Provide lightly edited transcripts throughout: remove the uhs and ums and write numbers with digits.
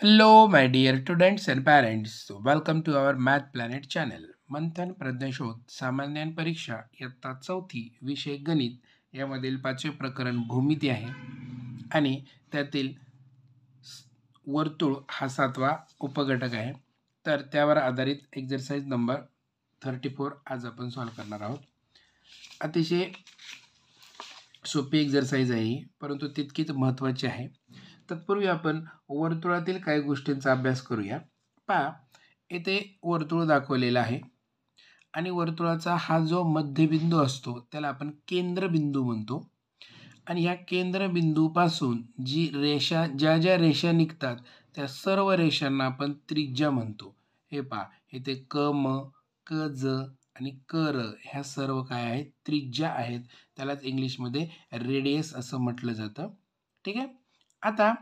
Hello, my dear students and parents. Welcome to our Math Planet channel. मंथन प्रज्ञाशोध सामान्य परीक्षा इयत्ता 4थी विषय गणित यामधील 5वे प्रकरण भूमिती आहे आणि त्यातील वर्तुळ हा 7वा उपघटक आहे. तर त्यावर आधारित एक्सरसाइज नंबर 34 आज आपण सॉल्व्ह करणार आहोत. अतिशय सोपी एक्सरसाइज आहे परंतु तितकीच महत्त्वाची आहे. तत्पूर्वी आपण वर्तुळातील काही गोष्टींचा अभ्यास करूया. पहा, येथे वर्तुळ दाखवलेला आहे आणि वर्तुळाचा हा जो मध्यबिंदू असतो त्याला आपण केंद्रबिंदू म्हणतो आणि ह्या केंद्रबिंदूपासून ज्या ज्या रेषा निघतात त्या सर्व रेषांना आपण त्रिज्या म्हणतो. हे पहा, इथे क म क ज आणि क र ह्या सर्व काय आहेत? त्रिज्या आहेत. त्यालाच इंग्लिशमध्ये रेडियस असं म्हटलं जातं. ठीक आहे. आता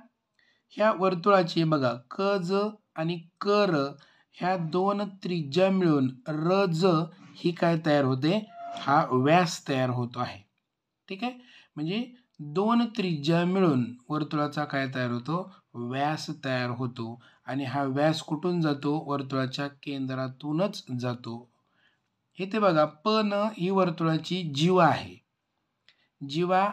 ह्या वर्तुळाची बघा क ज आणि क र ह्या दोन त्रिज्या मिळून र ज ही काय तयार होते? हा व्यास तयार होतो आहे. ठीक आहे. म्हणजे दोन त्रिज्या मिळून वर्तुळाचा काय तयार होतो? व्यास तयार होतो आणि हा व्यास कुठून जातो? वर्तुळाच्या केंद्रातूनच जातो. इथे बघा प न ही वर्तुळाची जीवा आहे. जीवा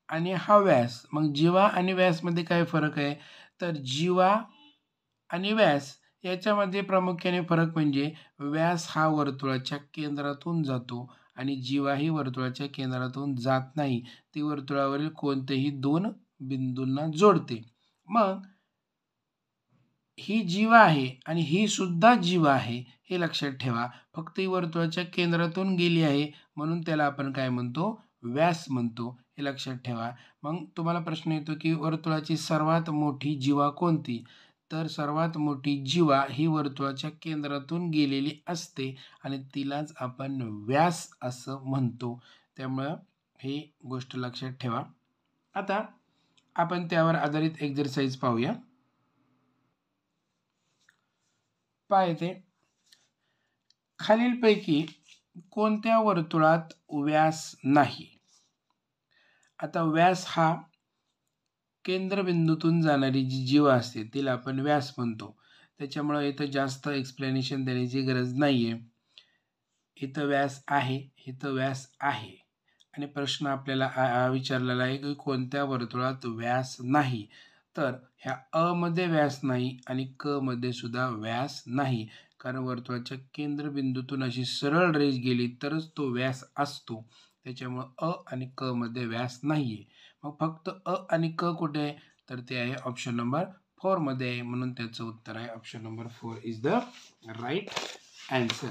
आणि हा व्यास. मग जीवा आणि व्यासमध्ये काय फरक आहे? तर जीवा आणि व्यास याच्यामध्ये प्रामुख्याने फरक म्हणजे व्यास हा वर्तुळाच्या केंद्रातून जातो आणि जीवा ही वर्तुळाच्या केंद्रातून जात नाही. ती वर्तुळावरील कोणतेही दोन बिंदूंना जोडते. मग ही जीवा आहे आणि ही सुद्धा जीवा आहे हे लक्षात ठेवा. फक्त ही वर्तुळाच्या केंद्रातून गेली आहे म्हणून त्याला आपण काय म्हणतो? व्यास म्हणतो. हे लक्षात ठेवा. मग तुम्हाला प्रश्न येतो की वर्तुळाची सर्वात मोठी जीवा कोणती? तर सर्वात मोठी जीवा ही वर्तुळाच्या केंद्रातून गेलेली असते आणि तिलाच आपण व्यास असं म्हणतो. त्यामुळं ही गोष्ट लक्षात ठेवा. आता आपण त्यावर आधारित एक्सरसाइज पाहूया. पहा येथे खालीलपैकी कोणत्या वर्तुळात व्यास नाही? आता व्यास हा केंद्रबिंदूतून जाणारी जी जीवा असते तिला आपण व्यास म्हणतो. त्याच्यामुळे इथं जास्त एक्सप्लेनेशन देण्याची गरज नाहीये. इथं व्यास आहे, इथं व्यास आहे आणि प्रश्न आपल्याला विचारलेला आहे की कोणत्या वर्तुळात व्यास नाही? तर ह्या अ मध्ये व्यास नाही आणि क मध्ये सुद्धा व्यास नाही. कारण वर्तुळाच्या केंद्रबिंदूतून अशी सरळ रेष गेली तरच तो व्यास असतो. त्याच्यामुळं अ आणि क मध्ये व्यास नाहीये. मग फक्त अ आणि क कुठे आहे? तर ते आहे ऑप्शन नंबर 4 मध्ये आहे. म्हणून त्याचं उत्तर आहे option number 4 is the right answer.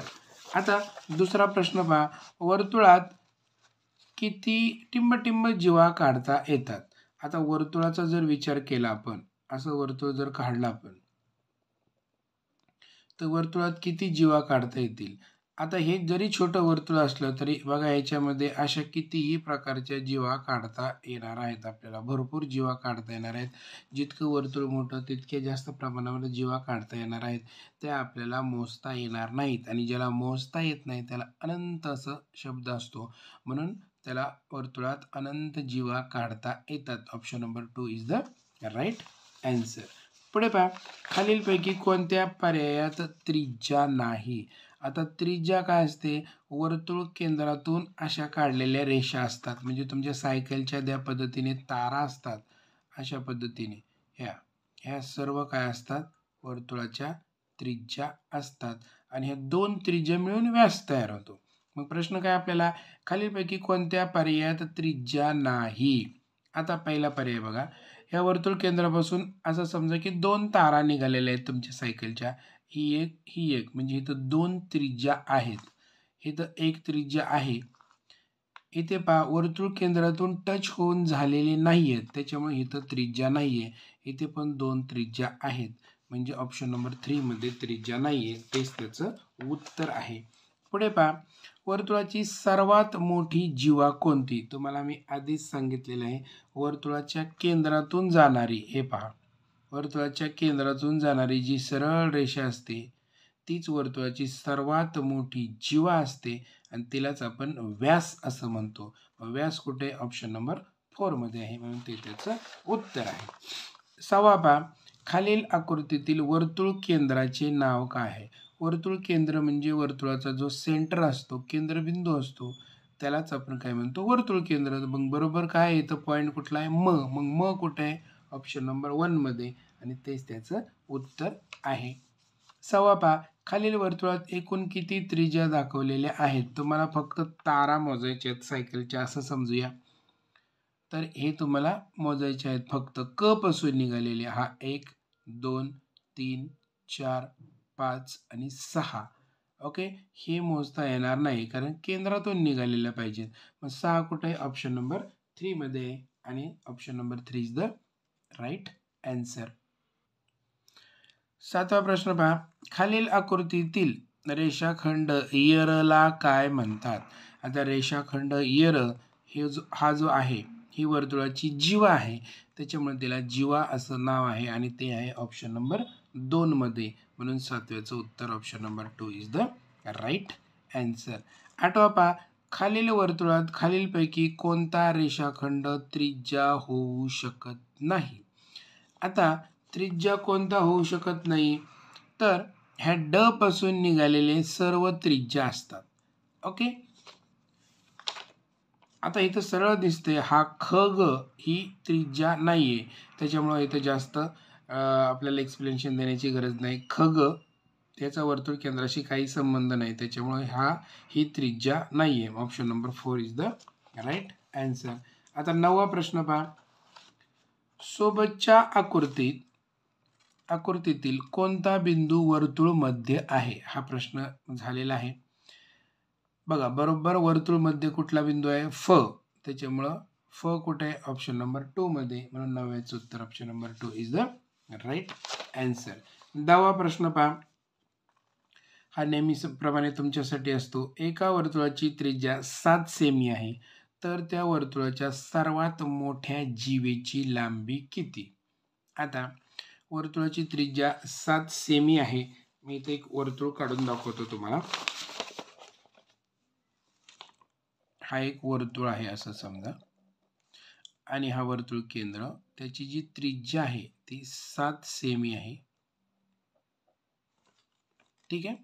आता दुसरा प्रश्न पहा. वर्तुळात किती टिंब जीवा काढता येतात? आता वर्तुळाचा जर विचार केला आपण, असं वर्तुळ जर काढलं आपण, तर वर्तुळात किती जीवा काढता येतील? आता हे जरी छोटं वर्तुळ असलं तरी बघा याच्यामध्ये अशा कितीही प्रकारच्या जीवा काढता येणार आहेत. आपल्याला भरपूर जीवा काढता येणार आहेत. जितकं वर्तुळ मोठं तितके जास्त प्रमाणामध्ये जीवा काढता येणार आहेत. त्या आपल्याला मोजता येणार नाहीत आणि ज्याला मोजता येत नाही त्याला अनंत असं शब्द असतो. म्हणून त्याला वर्तुळात अनंत जीवा काढता येतात. Option number 2 is the right answer. पुढे पहा, खालीलपैकी कोणत्या पर्यायात त्रिज्या नाही? आता त्रिज्या काय असते? वर्तुळ केंद्रातून अशा काढलेल्या रेषा असतात. म्हणजे तुमच्या सायकलच्या ज्या पद्धतीने तारा असतात अशा पद्धतीने ह्या सर्व काय असतात? वर्तुळाच्या त्रिज्या असतात आणि ह्या दोन त्रिज्या मिळून व्यास तयार होतो. मग प्रश्न काय आपल्याला? खालीलपैकी कोणत्या पर्यायात त्रिज्या नाही? आता पहिला पर्याय बघा. ह्या वर्तुळ केंद्रापासून असं समजा की दोन तारा निघालेल्या आहेत तुमच्या सायकलच्या. ही एक म्हणजे इथं दोन त्रिज्या आहेत. इथं एक त्रिज्या आहे. इथे पहा वर्तुळ केंद्रातून टच होऊन झालेले नाही आहेत. त्याच्यामुळे इथं त्रिज्या नाही आहे. इथे पण दोन त्रिज्या आहेत. म्हणजे ऑप्शन नंबर 3 मध्ये त्रिज्या नाही आहे. तेच त्याचं उत्तर आहे. पुढे पहा, वर्तुळाची सर्वात मोठी जीवा कोणती? तुम्हाला मी आधीच सांगितलेलं आहे. वर्तुळाच्या केंद्रातून जाणारी, हे पहा, वर्तुळाच्या केंद्रातून जाणारी जी सरळ रेषा असते तीच वर्तुळाची सर्वात मोठी जीवा असते आणि तिलाच आपण व्यास असं म्हणतो. व्यास कुठे? ऑप्शन नंबर 4 मध्ये आहे. म्हणून ते त्याचं उत्तर आहे. 6वा पहा, खालील आकृतीतील वर्तुळ केंद्राचे नाव काय आहे? वर्तुळ केंद्र म्हणजे वर्तुळाचा जो सेंटर असतो, केंद्रबिंदू असतो, त्यालाच आपण काय म्हणतो? वर्तुळ केंद्र. मग बरोबर काय येतं? पॉईंट कुठला आहे? मग म कुठे आहे? ऑप्शन नंबर 1 मध्ये, आणि तेच त्याचं उत्तर आहे. 6वा पहा, खालील वर्तुळात एकूण किती त्रिज्या दाखवलेल्या आहेत? तुम्हाला फक्त तारा मोजायच्या आहेत सायकलच्या, असं समजूया. तर हे तुम्हाला मोजायचे आहेत फक्त क पासून निघालेले. हा 1, 2, 3, 4, 5 आणि 6. ओके, हे मोजता येणार नाही कारण केंद्रातून निघालेल्या पाहिजेत. मग 6 कुठे आहे? ऑप्शन नंबर 3 मध्ये आहे, आणि option number 3 is the right answer. 7वा प्रश्न पहा, खालील आकृतीतील रेषाखंड इयरला काय म्हणतात? आता रेषाखंड इयर हा जो आहे, ही वर्तुळाची जीवा आहे, त्याच्यामुळे त्याला जीवा असं नाव आहे, आणि ते आहे ऑप्शन नंबर 2 मध्ये. म्हणून 7व्याचं उत्तर option number 2 is the right answer. 8वा पहा, खालील वर्तुळात खालीलपैकी कोणता रेषाखंड त्रिज्या होऊ शकत नाही? आता त्रिज्या कोणता होऊ शकत नाही? तर ह्या ड पासून निघालेले सर्व त्रिज्या असतात. ओके, आता इथं सरळ दिसते, हा ख ग ही त्रिज्या नाहीये, त्याच्यामुळे इथं जास्त आपल्याला एक्सप्लेनेशन देण्याची गरज नाही. ख ग त्याचा वर्तुळ केंद्राशी काही संबंध नाही, त्याच्यामुळे ही त्रिज्या नाहीये. Option number 4 is the right answer. आता 9वा प्रश्न पहा, सोबतच्या आकृतीतील कोणता बिंदू वर्तुळ मध्ये आहे? हा प्रश्न झालेला आहे बघा. बरोबर वर्तुळ मध्ये कुठला बिंदू आहे? फ. त्याच्यामुळं फ कुठे आहे? ऑप्शन नंबर 2 मध्ये. म्हणून 9व्याचं उत्तर option number 2 is the right answer. 10वा प्रश्न पहा, हा नेहमीप्रमाणे तुमच्यासाठी असतो. एका वर्तुळाची त्रिज्या 7 सेमी आहे, तर त्या वर्तुळाच्या सर्वात मोठ्या जीवेची लांबी किती? आता वर्तुळाची त्रिज्या 7 सेमी आहे. मी इथे एक वर्तुळ काढून दाखवतो तुम्हाला. हा एक वर्तुळ आहे असं समजा, आणि हा वर्तुळ केंद्र, त्याची जी त्रिज्या आहे ती 7 सेमी आहे. ठीक आहे,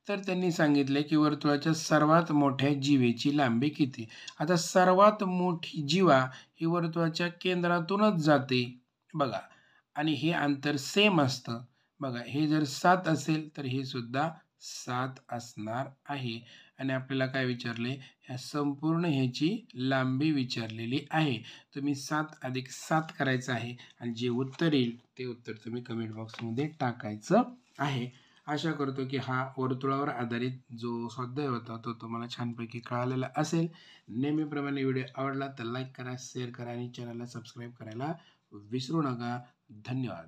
तर त्यांनी सांगितले की वर्तुळाच्या सर्वात मोठ्या जीवेची लांबी किती? आता सर्वात मोठी जीवा ही वर्तुळाच्या केंद्रातूनच जाते बघा, आणि हे अंतर सेम असतं बघा. हे जर 7 असेल तर हे सुद्धा 7 असणार आहे, आणि आपल्याला काय विचारले? ह्या संपूर्ण ह्याची लांबी विचारलेली आहे. तुम्ही 7 अधिक 7 करायचं आहे, आणि जे उत्तर येईल ते उत्तर तुम्ही कमेंट बॉक्समध्ये टाकायचं आहे. आशा करतो की हा वर्तुळावर आधारित जो स्वाध्याय होता तो तुम्हाला छानपैकी कळालेला असेल. नेहमीप्रमाणे व्हिडिओ आवडला तर लाईक करा, शेअर करा, आणि चॅनलला सबस्क्राईब करायला विसरू नका. धन्यवाद.